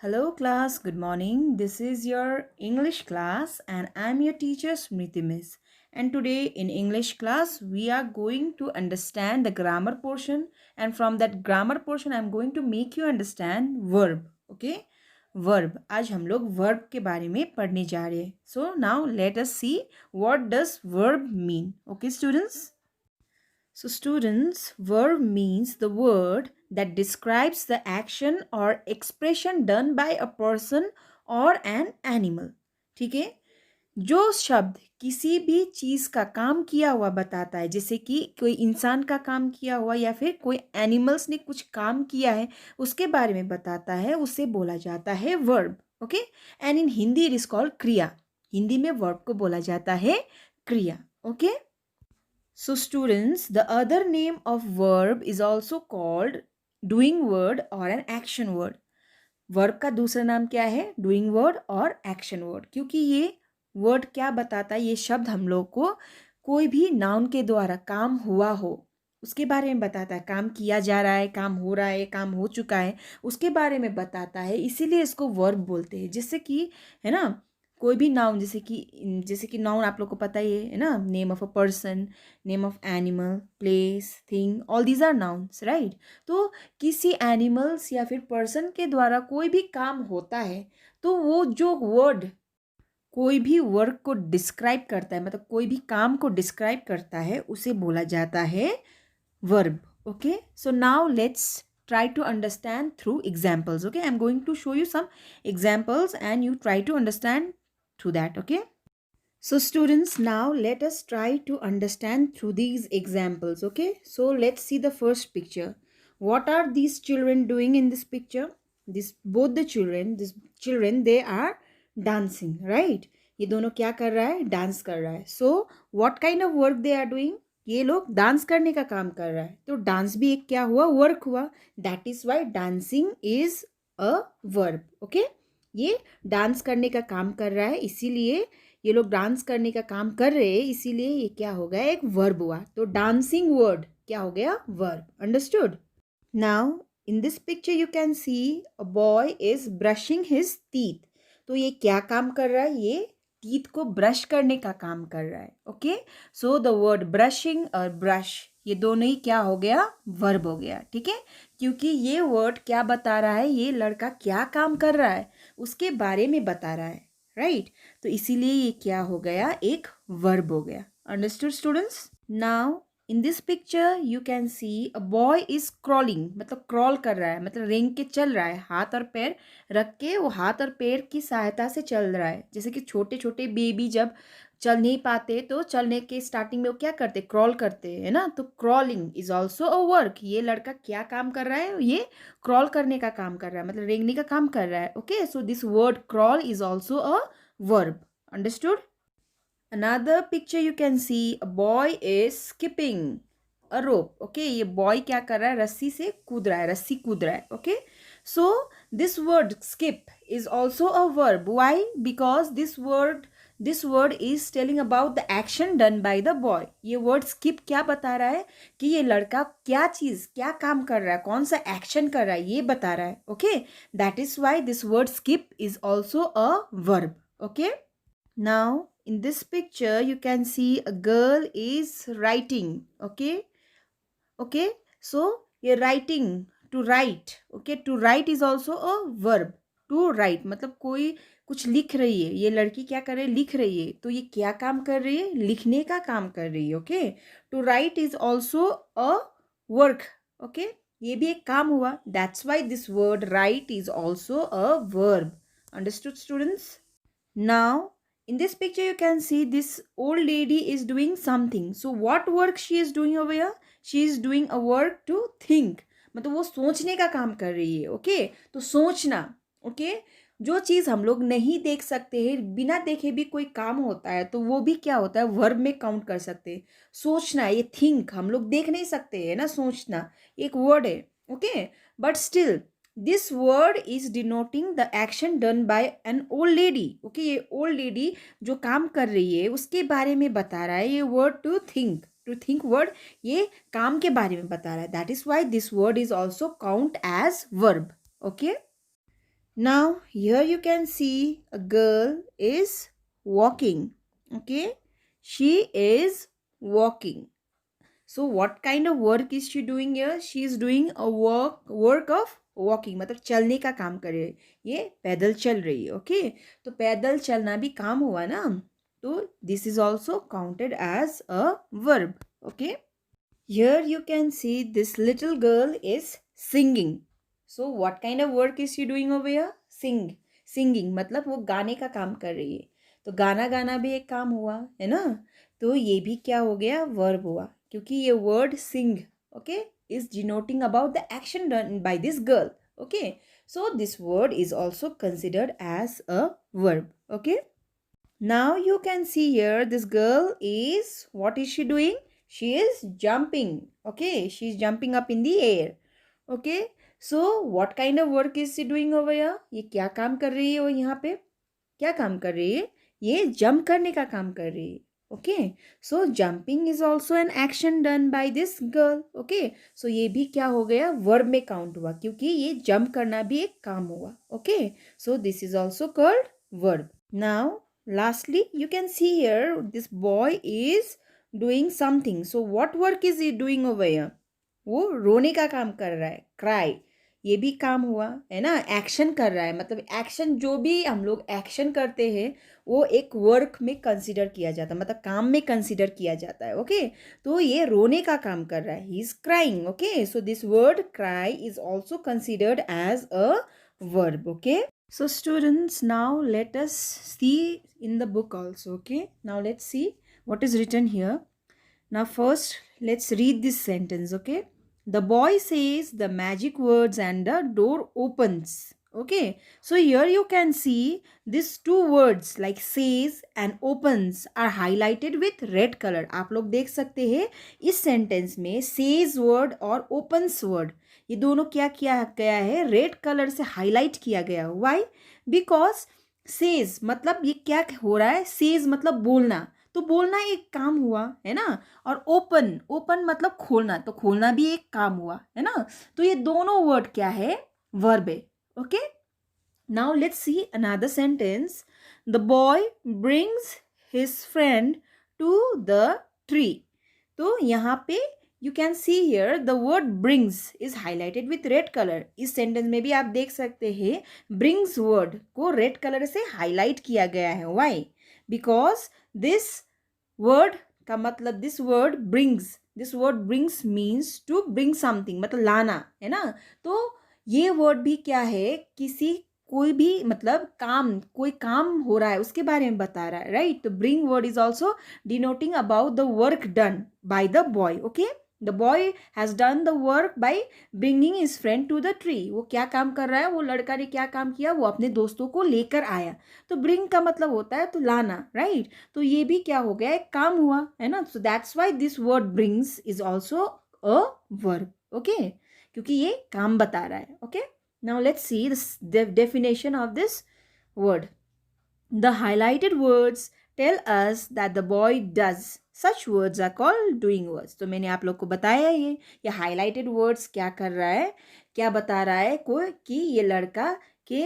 Hello class, good morning. This is your English class and I'm your teacher Smriti Miss. And today in English class we are going to understand the grammar portion, and from that grammar portion I'm going to make you understand verb. Okay? Verb. आज हम लोग verb के बारे में पढ़ने जा रहे हैं. So now let us see what does verb mean. Okay students? So students, verb means the word that describes the action or expression done by a person or an animal. ठीक है, जो शब्द किसी भी चीज़ का काम किया हुआ बताता है, जैसे कि कोई इंसान का काम किया हुआ या फिर कोई एनिमल्स ने कुछ काम किया है उसके बारे में बताता है, उसे बोला जाता है verb. Okay, and in Hindi it is called क्रिया. हिंदी में वर्ब को बोला जाता है क्रिया. Okay. So students, the other name of verb is also called doing word or an action word. Verb का दूसरा नाम क्या है? डूइंग वर्ड और एक्शन वर्ड. क्योंकि ये वर्ड क्या बताता है, ये शब्द हम लोग को कोई भी नाउन के द्वारा काम हुआ हो उसके बारे में बताता है. काम किया जा रहा है, काम हो रहा है, काम हो चुका है, उसके बारे में बताता है. इसीलिए इसको वर्ब बोलते हैं. जैसे कि है ना, कोई भी नाउन, जैसे कि नाउन आप लोग को पता ही है ना, name of a person, name of animal, place, thing, all these are nouns, right. तो किसी एनिमल्स या फिर पर्सन के द्वारा कोई भी काम होता है तो वो जो वर्ड कोई भी वर्क को डिस्क्राइब करता है, मतलब कोई भी काम को डिस्क्राइब करता है, उसे बोला जाता है verb. Okay, so now let's try to understand through examples. Okay, I'm going to show you some examples and you try to understand through that. Okay, so students, now let us try to understand through these examples. Okay, so let's see the first picture. What are these children doing in this picture? These children, they are dancing, right? ये दोनों क्या कर रहा है? Dance कर रहा है. So what kind of work they are doing? ये लोग डांस करने का काम कर रहा है. तो डांस भी एक क्या हुआ? वर्क हुआ. That is why dancing is a verb. Okay, ये डांस करने का काम कर रहा है, इसीलिए ये लोग डांस करने का काम कर रहे हैं, इसीलिए ये क्या हो गया? एक वर्ब हुआ. तो डांसिंग वर्ड क्या हो गया? Verb. Understood? Now in this picture you can see a boy is brushing his teeth. तो ये क्या काम कर रहा है? ये टीथ को ब्रश करने का काम कर रहा है. Okay, so the word brushing और ब्रश, ये दोनों ही क्या हो गया? वर्ब हो गया. ठीक है, क्योंकि ये वर्ड क्या बता रहा है? ये लड़का क्या काम कर रहा है उसके बारे में बता रहा है, राइट. तो इसीलिए ये क्या हो गया? एक वर्ब हो गया. Understood students? Now in this picture you can see a boy is crawling, मतलब क्रॉल कर रहा है, मतलब रेंग के चल रहा है. हाथ और पैर रख के वो हाथ और पैर की सहायता से चल रहा है. जैसे कि छोटे छोटे बेबी जब चल नहीं पाते तो चलने के स्टार्टिंग में वो क्या करते? क्रॉल करते हैं ना. तो crawling is also a work. ये लड़का क्या काम कर रहा है? ये क्रॉल करने का काम कर रहा है, मतलब रेंगने का काम कर रहा है. Okay, so this word crawl is also a verb. Understood? Another picture you can see a boy is skipping a rope. Okay, ये boy क्या कर रहा है? रस्सी से कूद रहा है, रस्सी कूद रहा है. Okay, so this word skip is also a verb. Why? Because this word is telling about the action done by the boy. ये word skip क्या बता रहा है? कि ये लड़का क्या चीज़, क्या काम कर रहा है, कौन सा एक्शन कर रहा है, ये बता रहा है. Okay, that is why this word skip is also a verb. Okay, now in this picture you can see a girl is writing. Okay, so you're writing, to write. Okay, to write is also a verb. To write मतलब कोई कुछ लिख रही है, ये लड़की क्या कर रही है? लिख रही है. तो ये क्या काम कर रही है? लिखने का काम कर रही है. Okay, to write is also a work. Okay, ये भी एक काम हुआ. That's why this word write is also a verb. Understood students? Now, in this picture, you can see this old lady is doing something. So, what work she is doing over here? She is doing a work to think. मतलब वो सोचने का काम कर रही है. Okay, तो सोचना. ओके, जो चीज़ हम लोग नहीं देख सकते हैं, बिना देखे भी कोई काम होता है, तो वो भी क्या होता है? वर्ब में काउंट कर सकते हैं. सोचना, ये थिंक हम लोग देख नहीं सकते है ना. सोचना एक वर्ड है. Okay, but still this word is denoting the action done by an old lady. Okay, ये old lady जो काम कर रही है उसके बारे में बता रहा है. ये word to think word ये काम के बारे में बता रहा है. That is why this word is also count as verb. Okay, Now here you can see a girl is walking. Okay, she is walking. So what kind of work is she doing here? She is doing a work of walking. मतलब चलने का काम कर रही है. ये पैदल चल रही है. Okay, तो पैदल चलना भी काम हुआ ना. तो this is also counted as a verb. Okay. Here you can see this little girl is singing. So what kind of work is she doing over here? Singing मतलब वो गाने का काम कर रही है. तो गाना गाना भी एक काम हुआ है ना. तो ये भी क्या हो गया? वर्ब हुआ. क्योंकि ये word sing, okay, is denoting about the action done by this girl. Okay, so this word is also considered as a verb. Okay. Now you can see here this girl is, what is she doing? She is jumping. Okay, she is jumping up in the air. Okay, so what kind of work is she doing over here? ये क्या काम कर रही है वो यहाँ पे? क्या काम कर रही है? ये jump करने का काम कर रही है. Okay, so jumping is also an action done by this girl. Okay, so ये भी क्या हो गया? Verb में count हुआ क्योंकि ये jump करना भी एक काम हुआ. Okay, so this is also called verb. Now lastly, you can see here this boy is doing something. So what work is he doing over here? वो रोने का काम कर रहा है. Cry. ये भी काम हुआ है ना. एक्शन कर रहा है. मतलब एक्शन, जो भी हम लोग एक्शन करते हैं वो एक वर्क में कंसिडर किया जाता है. मतलब काम में कंसिडर किया जाता है. ओके, तो ये रोने का काम कर रहा है. He is crying. Okay, so this word cry is also considered as a verb. Okay. So students, now let us see in the book also. Okay, now let's see what is written here. Now first let's read this sentence. Okay, the boy says the magic words and the door opens. Okay, so here you can see these two words like says and opens are highlighted with red color. आप लोग देख सकते हैं इस sentence में says word और opens word, ये दोनों क्या किया गया है? रेड कलर से हाईलाइट किया गया. व्हाई? बिकॉज सेज मतलब ये क्या हो रहा है? सेज मतलब बोलना, तो बोलना एक काम हुआ है ना. और ओपन, ओपन मतलब खोलना, तो खोलना भी एक काम हुआ है ना. तो ये दोनों वर्ड क्या है? वर्ब है. Okay, now let's see another sentence. The boy brings his friend to the tree. तो यहाँ पे you can see here the word brings is highlighted with red color. इस सेंटेंस में भी आप देख सकते हैं brings word को रेड कलर से हाईलाइट किया गया है. why? because this word का मतलब this word brings means to bring something, मतलब लाना है ना. तो ये वर्ड भी क्या है? किसी कोई भी मतलब काम, कोई काम हो रहा है उसके बारे में बता रहा है. राइट, तो bring word is also denoting about the work done by the boy. Okay, the boy has done the work by bringing his friend to the tree. वो क्या काम कर रहा है? वो लड़का ने क्या काम किया? वो अपने दोस्तों को लेकर आया. तो ब्रिंग का मतलब होता है तो लाना. राइट, तो ये भी क्या हो गया? एक काम हुआ है ना. So that's why this word brings is also a verb. Okay, क्योंकि ये काम बता रहा है. Okay, now let's see the definition of this word. The highlighted words tell us that the boy does. Such words are called doing words. तो मैंने आप लोग को बताया ये highlighted words क्या कर रहा है, क्या बता रहा है कोई कि ये लड़का के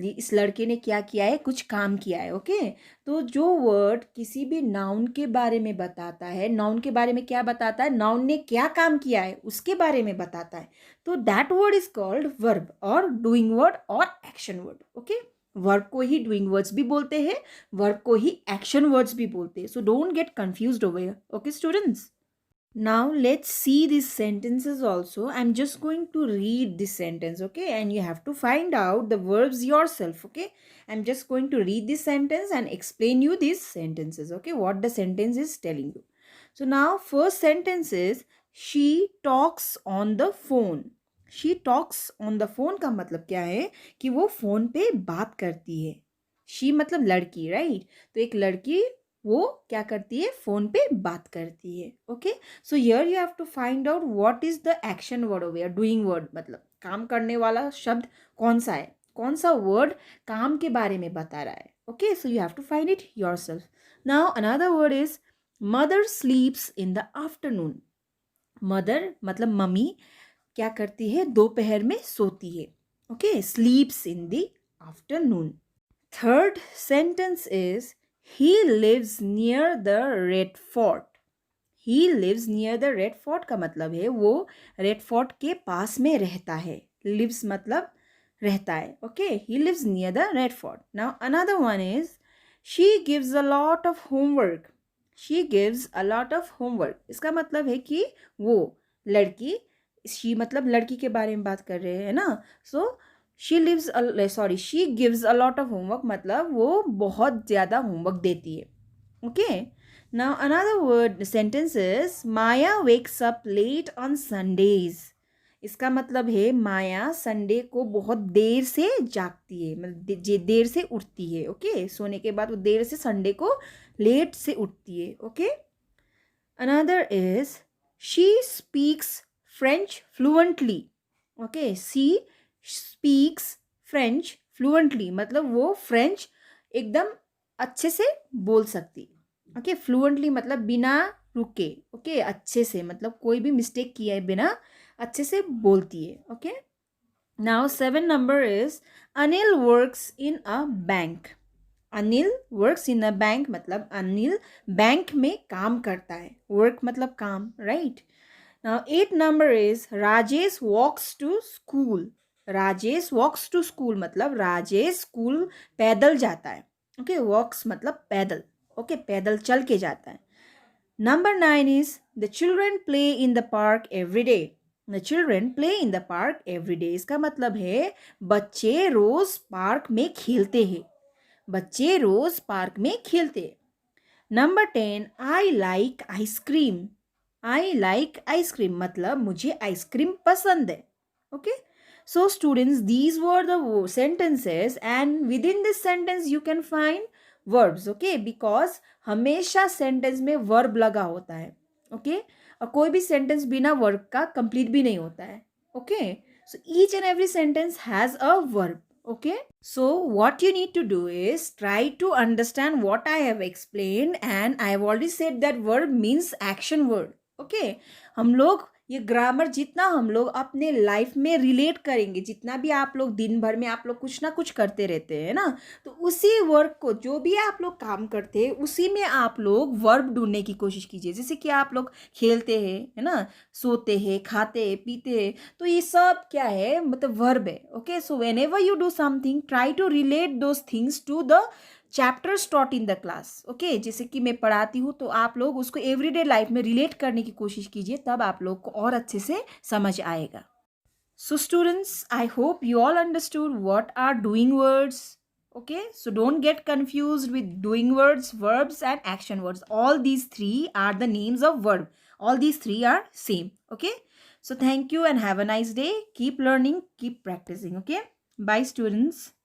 इस लड़के ने क्या किया है? कुछ काम किया है. ओके, तो जो वर्ड किसी भी नाउन के बारे में बताता है, नाउन के बारे में क्या बताता है? नाउन ने क्या काम किया है उसके बारे में बताता है. तो that word is called verb और डूइंग वर्ड और एक्शन वर्ड. ओके, वर्ब को ही डूइंग वर्ड्स भी बोलते हैं, वर्ब को ही एक्शन वर्ड्स भी बोलते हैं. So don't get confused over here. Okay students, now let's see these sentences also. I'm just going to read this sentence, okay, and you have to find out the verbs yourself. Okay, I'm just going to read this sentence and explain you these sentences. Okay, what the sentence is telling you. So now first sentence is she talks on the phone. she talks on the phone का मतलब क्या है? कि वो phone पे बात करती है. she मतलब लड़की. राइट, तो एक लड़की वो क्या करती है? फोन पे बात करती है. Okay, so here you have to find out what is the action word over here. Doing word मतलब काम करने वाला शब्द कौन सा है? कौन सा वर्ड काम के बारे में बता रहा है? Okay, so you have to find it yourself. Now another word is mother sleeps in the afternoon. Mother मतलब मम्मी क्या करती है? दोपहर में सोती है. Okay, sleeps in the afternoon. Third sentence is he lives near the Red Fort. He lives near the Red Fort का मतलब है वो रेड फोर्ट के पास में रहता है. Lives मतलब रहता है. Okay, he lives near the Red Fort. Now another one is she gives a lot of homework. She gives a lot of homework. इसका मतलब है कि वो लड़की, she मतलब लड़की के बारे में बात कर रहे हैं ना. So she gives a lot of homework मतलब वो बहुत ज़्यादा होमवर्क देती है. Okay. Now another sentence is Maya wakes up late on Sundays. इसका मतलब है माया संडे को बहुत देर से जागती है, मतलब देर से उठती है. ओके, सोने के बाद वो देर से संडे को लेट से उठती है. Okay. Another is she speaks French fluently. Okay, she speaks French fluently मतलब वो फ्रेंच एकदम अच्छे से बोल सकती. ओके, फ्लुएंटली मतलब बिना रुके. ओके, अच्छे से मतलब कोई भी मिस्टेक किया है बिना अच्छे से बोलती है. Okay. Now 7 number is Anil works in a bank. Anil works in a bank मतलब अनिल बैंक में काम करता है. वर्क मतलब काम, right. Now 8 number is Rajesh walks to school. Rajesh walks to school मतलब राजेश स्कूल पैदल जाता है. ओके, वॉक्स मतलब पैदल. ओके, पैदल चल के जाता है. Number 9 is the children play in the park every day. The children play in the park every day इसका मतलब है बच्चे रोज पार्क में खेलते हैं. बच्चे रोज पार्क में खेलते हैं. Number 10 I like ice cream. I like ice cream मतलब मुझे आइसक्रीम पसंद है. Okay. So students, these were the sentences and within this sentence you can find verbs. Okay, because हमेशा sentence में verb लगा होता है. Okay, और कोई भी sentence बिना verb का complete भी नहीं होता है. Okay, so each and every sentence has a verb. Okay, so what you need to do is try to understand what I have explained, and I have already said that verb means action word. Okay, हम लोग ये grammar जितना हम लोग अपने life में relate करेंगे, जितना भी आप लोग दिन भर में आप लोग कुछ ना कुछ करते रहते हैं ना, तो उसी वर्क को जो भी आप लोग काम करते हैं उसी में आप लोग वर्ब ढूंढने की कोशिश कीजिए. जैसे कि आप लोग खेलते हैं, है ना, सोते हैं, खाते हैं, पीते हैं, तो ये सब क्या है, मतलब वर्ब है. Okay, so whenever you do something try to relate those things to the chapters taught in the class. Okay, जैसे कि मैं पढ़ाती हूँ तो आप लोग उसको एवरीडे लाइफ में रिलेट करने की कोशिश कीजिए, तब आप लोग को और अच्छे से समझ आएगा. So students, I hope you all understood what are doing words. Okay, so don't get confused with doing words, verbs and action words. All these three are the names of verb. All these three are same. Okay, so thank you and have a nice day. Keep learning, keep practicing. Okay, bye students.